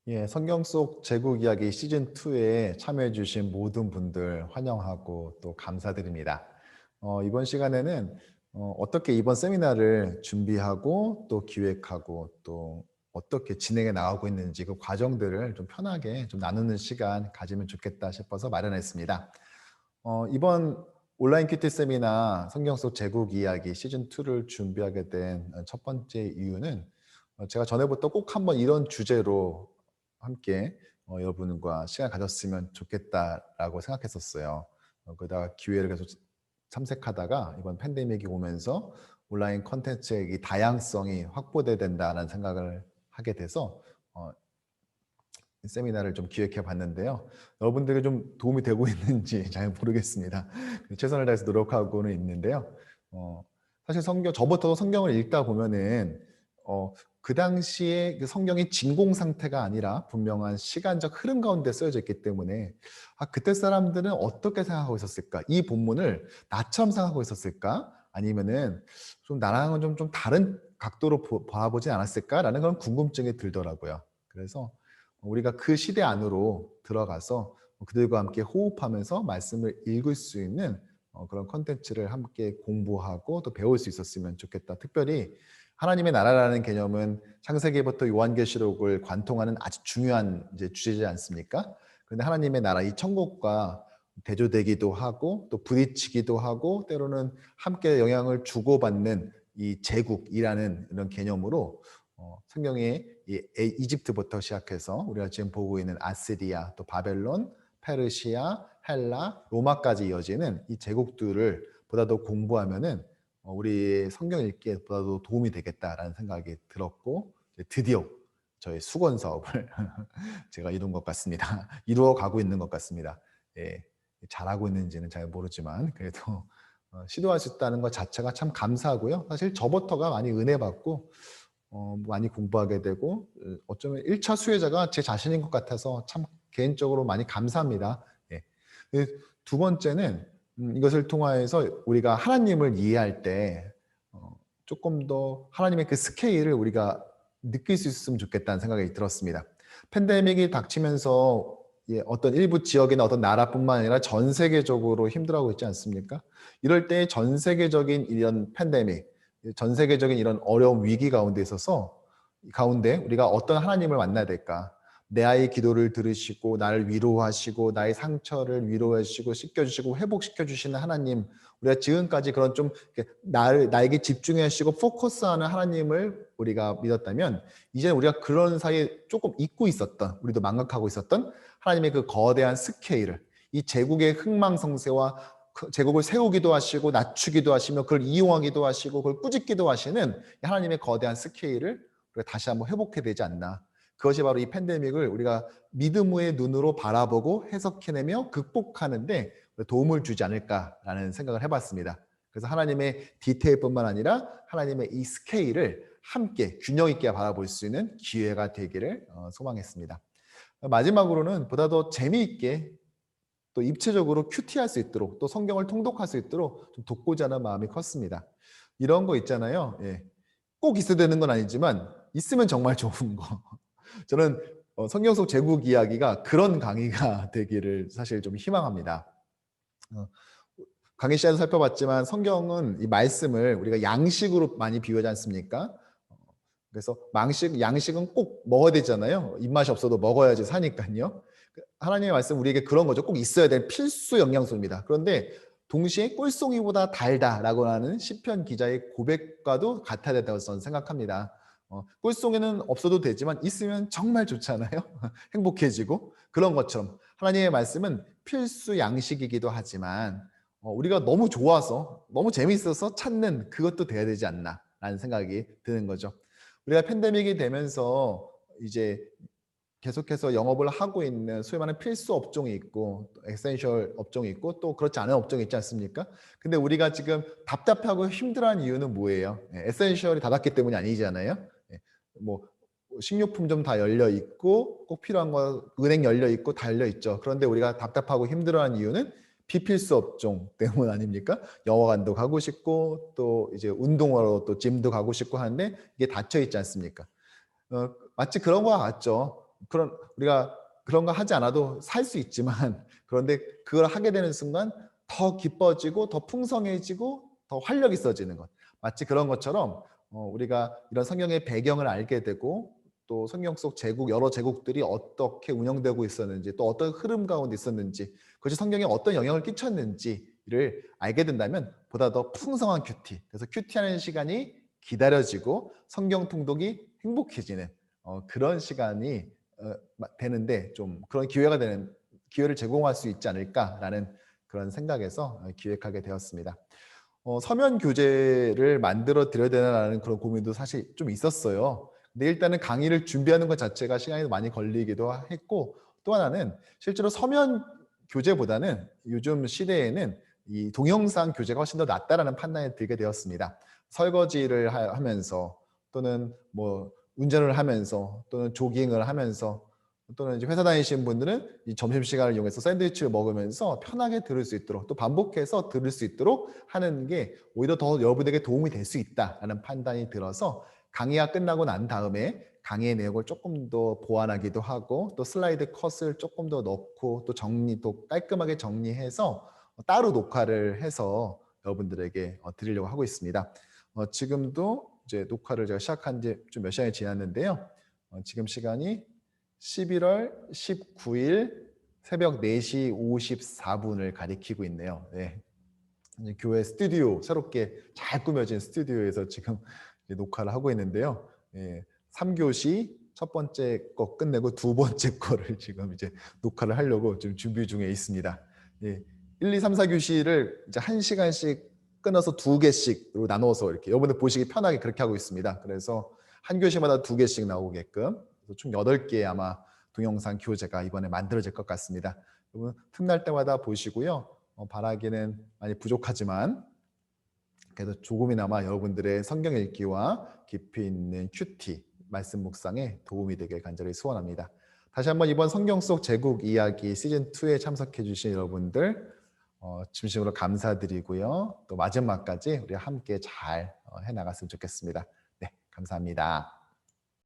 예, 성경 속 제국 이야기 시즌 2에 참여해 주신 모든 분들 환영하고 또 감사드립니다. 이번 시간에는 어떻게 이번 세미나를 준비하고 또 기획하고 또 어떻게 진행해 나가고 있는지 그 과정들을 좀 편하게 좀 나누는 시간 가지면 좋겠다 싶어서 마련했습니다. 이번 온라인 큐티 세미나 성경 속 제국 이야기 시즌 2를 준비하게 된 첫 번째 이유는 제가 전에부터 꼭 한번 이런 주제로 함께 여러분과 시간 가졌으면 좋겠다라고 생각했었어요. 그러다가 기회를 계속 탐색하다가 이번 팬데믹이 오면서 온라인 콘텐츠의 이 다양성이 확보돼야 된다는 생각을 하게 돼서 세미나를 좀 기획해 봤는데요. 여러분들이 좀 도움이 되고 있는지 잘 모르겠습니다. 최선을 다해서 노력하고는 있는데요. 어, 사실 저부터도 성경을 읽다 보면은 그 당시에 그 성경이 진공 상태가 아니라 분명한 시간적 흐름 가운데 쓰여져 있기 때문에 그때 사람들은 어떻게 생각하고 있었을까? 이 본문을 나처럼 생각하고 있었을까? 아니면은 좀 나랑은 좀 다른 각도로 바라보지 않았을까라는 그런 궁금증이 들더라고요. 그래서 우리가 그 시대 안으로 들어가서 그들과 함께 호흡하면서 말씀을 읽을 수 있는 그런 컨텐츠를 함께 공부하고 또 배울 수 있었으면 좋겠다. 특별히 하나님의 나라라는 개념은 창세기부터 요한계시록을 관통하는 아주 중요한 이제 주제지 않습니까? 그런데 하나님의 나라, 이 천국과 대조되기도 하고 또 부딪히기도 하고 때로는 함께 영향을 주고받는 이 제국이라는 이런 개념으로 성경에 이집트부터 시작해서 우리가 지금 보고 있는 아시리아, 또 바벨론, 페르시아, 헬라, 로마까지 이어지는 이 제국들을 보다 더 공부하면은 우리 성경 읽기에 보다 더 도움이 되겠다라는 생각이 들었고 드디어 저의 수건 사업을 제가 이룬 것 같습니다. 이루어 가고 있는 것 같습니다. 예, 잘하고 있는지는 잘 모르지만 그래도 시도할 수 있다는 것 자체가 참 감사하고요. 사실 저부터가 많이 은혜 받고 많이 공부하게 되고 어쩌면 1차 수혜자가 제 자신인 것 같아서 참 개인적으로 많이 감사합니다. 예. 두 번째는 이것을 통하여서 우리가 하나님을 이해할 때 조금 더 하나님의 그 스케일을 우리가 느낄 수 있었으면 좋겠다는 생각이 들었습니다. 팬데믹이 닥치면서 어떤 일부 지역이나 어떤 나라뿐만 아니라 전 세계적으로 힘들어하고 있지 않습니까? 이럴 때 전 세계적인 이런 팬데믹, 전 세계적인 이런 어려운 위기 가운데 있어서 가운데 우리가 어떤 하나님을 만나야 될까? 내 아이의 기도를 들으시고 나를 위로하시고 나의 상처를 위로하시고 씻겨주시고 회복시켜주시는 하나님, 우리가 지금까지 그런 좀 나에게 집중하시고 포커스하는 하나님을 우리가 믿었다면 이제 우리가 그런 사이에 조금 잊고 있었던, 우리도 망각하고 있었던 하나님의 그 거대한 스케일을, 이 제국의 흥망성쇠와 제국을 세우기도 하시고 낮추기도 하시며 그걸 이용하기도 하시고 그걸 꾸짖기도 하시는 하나님의 거대한 스케일을 우리가 다시 한번 회복해야 되지 않나. 그것이 바로 이 팬데믹을 우리가 믿음의 눈으로 바라보고 해석해내며 극복하는데 도움을 주지 않을까라는 생각을 해봤습니다. 그래서 하나님의 디테일뿐만 아니라 하나님의 이 스케일을 함께 균형 있게 바라볼 수 있는 기회가 되기를 소망했습니다. 마지막으로는 보다 더 재미있게 또 입체적으로 큐티할 수 있도록 또 성경을 통독할 수 있도록 좀 돕고자 하는 마음이 컸습니다. 이런 거 있잖아요. 예. 꼭 있어야 되는 건 아니지만 있으면 정말 좋은 거. 저는 성경 속 제국 이야기가 그런 강의가 되기를 사실 좀 희망합니다. 강의 시간에서 살펴봤지만 성경은 이 말씀을 우리가 양식으로 많이 비유하지 않습니까? 그래서 양식은 꼭 먹어야 되잖아요. 입맛이 없어도 먹어야지 사니까요. 하나님의 말씀 우리에게 그런 거죠. 꼭 있어야 될 필수 영양소입니다. 그런데 동시에 꿀송이보다 달다라고 하는 시편 기자의 고백과도 같아야 된다고 저는 생각합니다. 꿀송이는 없어도 되지만 있으면 정말 좋잖아요. 행복해지고 그런 것처럼 하나님의 말씀은 필수 양식이기도 하지만 우리가 너무 좋아서 너무 재미있어서 찾는 그것도 돼야 되지 않나라는 생각이 드는 거죠. 우리가 팬데믹이 되면서 이제 계속해서 영업을 하고 있는 소위 말하는 필수 업종이 있고 에센셜 업종이 있고 또 그렇지 않은 업종이 있지 않습니까? 근데 우리가 지금 답답하고 힘들어하는 이유는 뭐예요? 에센셜이 닫았기 때문이 아니잖아요. 뭐 식료품점 다 열려 있고 꼭 필요한 거 은행 열려 있고 다 열려 있죠. 그런데 우리가 답답하고 힘들어하는 이유는 비필수 업종 때문 아닙니까? 영화관도 가고 싶고 또 이제 운동하러 또 짐도 가고 싶고 하는데 이게 닫혀 있지 않습니까? 마치 그런 거 같죠. 그런 우리가 그런 거 하지 않아도 살 수 있지만 그런데 그걸 하게 되는 순간 더 기뻐지고 더 풍성해지고 더 활력 있어지는 것. 마치 그런 것처럼 우리가 이런 성경의 배경을 알게 되고 또 성경 속 제국 여러 제국들이 어떻게 운영되고 있었는지 또 어떤 흐름 가운데 있었는지 그것이 성경에 어떤 영향을 끼쳤는지를 알게 된다면 보다 더 풍성한 큐티. 그래서 큐티하는 시간이 기다려지고 성경 통독이 행복해지는 그런 시간이 되는데 좀 그런 기회가 되는 기회를 제공할 수 있지 않을까라는 그런 생각에서 기획하게 되었습니다. 서면 교재를 만들어 드려야 되나라는 그런 고민도 사실 좀 있었어요. 근데 일단은 강의를 준비하는 것 자체가 시간이 많이 걸리기도 했고 또 하나는 실제로 서면 교재보다는 요즘 시대에는 이 동영상 교재가 훨씬 더 낫다라는 판단이 들게 되었습니다. 설거지를 하면서 또는 뭐 운전을 하면서 또는 조깅을 하면서 또는 이제 회사 다니시는 분들은 이 점심시간을 이용해서 샌드위치를 먹으면서 편하게 들을 수 있도록 또 반복해서 들을 수 있도록 하는 게 오히려 더 여러분에게 도움이 될 수 있다라는 판단이 들어서 강의가 끝나고 난 다음에 강의의 내용을 조금 더 보완하기도 하고 또 슬라이드 컷을 조금 더 넣고 또 또 깔끔하게 정리해서 따로 녹화를 해서 여러분들에게 드리려고 하고 있습니다. 지금도 이제 녹화를 제가 시작한 지 좀 몇 시간이 지났는데요. 지금 시간이 11월 19일 새벽 4시 54분을 가리키고 있네요. 네. 교회 스튜디오, 새롭게 잘 꾸며진 스튜디오에서 지금 녹화를 하고 있는데요. 3교시 첫 번째 거 끝내고 두 번째 거를 지금 이제 녹화를 하려고 지금 준비 중에 있습니다. 1, 2, 3, 4교시를 이제 1시간씩 끊어서 2개씩으로 나눠서 이렇게 여러분들 보시기 편하게 그렇게 하고 있습니다. 그래서 한 교시마다 2개씩 나오게끔 총 8개의 아마 동영상 교재가 이번에 만들어질 것 같습니다. 여러분 틈날 때마다 보시고요. 바라기는 많이 부족하지만 그래도 조금이나마 여러분들의 성경 읽기와 깊이 있는 큐티 말씀 묵상에 도움이 되길 간절히 소원합니다. 다시 한번 이번 성경 속 제국 이야기 시즌2에 참석해 주신 여러분들 진심으로 감사드리고요. 또 마지막까지 우리 함께 잘 해나갔으면 좋겠습니다. 네, 감사합니다.